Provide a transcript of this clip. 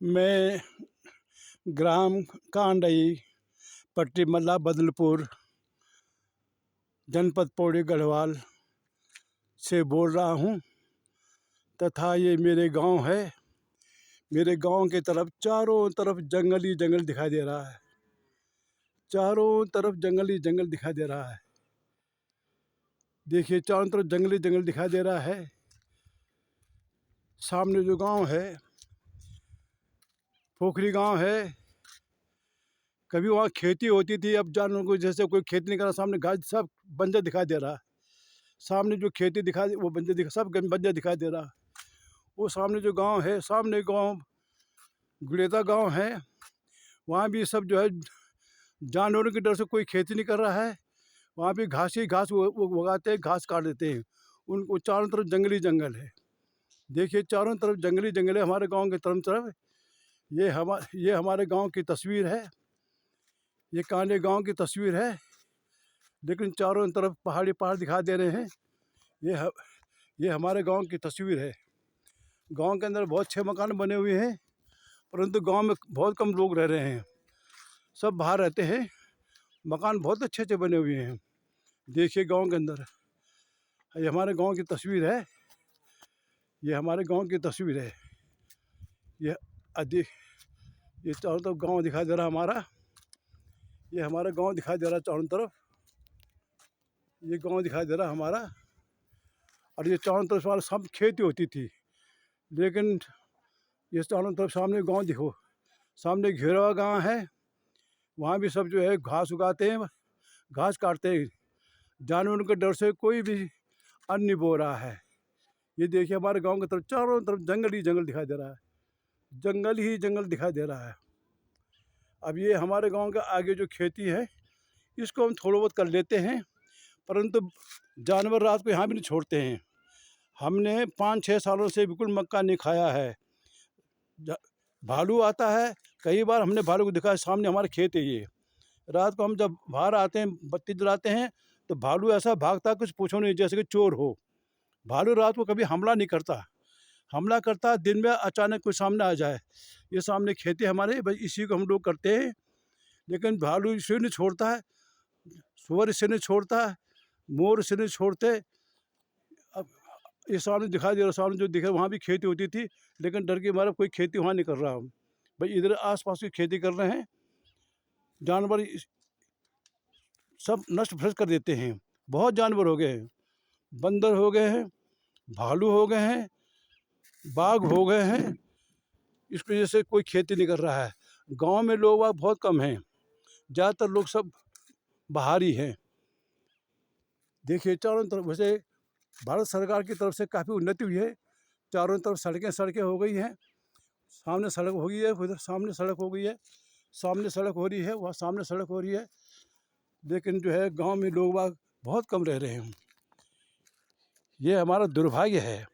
मैं ग्राम कांडई, पट्टी मल्ला, बदलपुर, जनपद पौड़ी गढ़वाल से बोल रहा हूँ तथा ये मेरे गांव है। मेरे गांव की तरफ चारों तरफ जंगल ही जंगल दिखाई दे रहा है। चारों तरफ जंगल ही जंगल दिखाई दे रहा है। देखिए, चारों तरफ जंगल ही जंगल दिखाई दे रहा है। सामने जो गांव है, पोखरी गांव है। कभी वहाँ खेती होती थी, अब जानवर को जैसे कोई खेती नहीं कर रहा। सामने घास सब बंजर दिखाई दे रहा है। सामने जो खेती दिखाई वो सब बंजर दिखाई दे रहा है। वो सामने जो गांव है, सामने गांव गुड़ेता गांव है, वहाँ भी सब जो है जानवरों के डर से कोई खेती नहीं कर रहा है। वहाँ भी घास ही घास वो उगाते हैं, घास काट देते हैं। उनको चारों तरफ जंगली जंगल है। देखिए, चारों तरफ जंगली जंगल है हमारे गांव के तरफ। ये हमारे गांव की तस्वीर है। ये कांडे गांव की तस्वीर है, लेकिन चारों तरफ पहाड़ी पहाड़ दिखाई दे रहे हैं। ये हमारे गांव की तस्वीर है। गांव के अंदर बहुत अच्छे मकान बने हुए हैं, परंतु गांव में बहुत कम लोग रह रहे हैं। सब बाहर रहते हैं। मकान बहुत अच्छे अच्छे बने हुए हैं। देखिए, गांव के अंदर ये हमारे गांव की तस्वीर है। ये हमारे गांव की तस्वीर है। ये चारों तरफ गांव दिखाई दे रहा हमारा। ये हमारा गांव दिखाई दे रहा चारों तरफ। ये गांव दिखाई दे रहा हमारा। और ये चारों तरफ हमारे सब खेती होती थी, लेकिन ये चारों तरफ सामने गांव देखो, सामने घेरा हुआ गाँव है। वहाँ भी सब जो है घास उगाते हैं, घास काटते हैं। जानवरों के डर से कोई भी अन्न नहीं बो रहा है। ये देखिए, हमारे गांव की तरफ चारों तरफ जंगल ही जंगल दिखाई दे रहा है। जंगल ही जंगल दिखाई दे रहा है। अब ये हमारे गांव के आगे जो खेती है, इसको हम थोड़ा बहुत कर लेते हैं, परंतु जानवर रात को यहाँ भी नहीं छोड़ते हैं। हमने 5-6 सालों से बिल्कुल मक्का नहीं खाया है। भालू आता है, कई बार हमने भालू को दिखा। सामने हमारे खेत है। ये रात को हम जब बाहर आते हैं, बत्ती जलाते हैं, तो भालू ऐसा भागता है कुछ पूछो नहीं, जैसे कि चोर हो। भालू रात को कभी हमला नहीं करता। हमला करता है दिन में, अचानक कोई सामने आ जाए। ये सामने खेती हमारे, बस इसी को हम लोग करते हैं। लेकिन भालू इसे नहीं छोड़ता है, सुअर इसे नहीं छोड़ता है, मोर इसे नहीं छोड़ते। अब ये सामने दिखाई दे रहा, सामने जो दिखे वहाँ भी खेती होती थी, लेकिन डर के मारे कोई खेती वहाँ नहीं कर रहा। हम भाई इधर आसपास की खेती कर रहे हैं। जानवर सब नष्ट भ्रष्ट कर देते हैं। बहुत जानवर हो गए हैं, बंदर हो गए हैं, भालू हो गए हैं, बाघ हो गए हैं। इस वजह से कोई खेती नहीं कर रहा है। गांव में लोग बहुत कम हैं, ज़्यादातर लोग सब बाहरी हैं। देखिए, चारों तरफ वैसे भारत सरकार की तरफ से काफ़ी उन्नति हुई है। चारों तरफ सड़कें हो गई हैं। सामने सड़क हो गई है, उधर सामने सड़क हो गई है, सामने सड़क हो रही है, वहाँ सामने सड़क हो रही है। लेकिन जो है गांव में लोग बहुत कम रह रहे हैं। ये हमारा दुर्भाग्य है।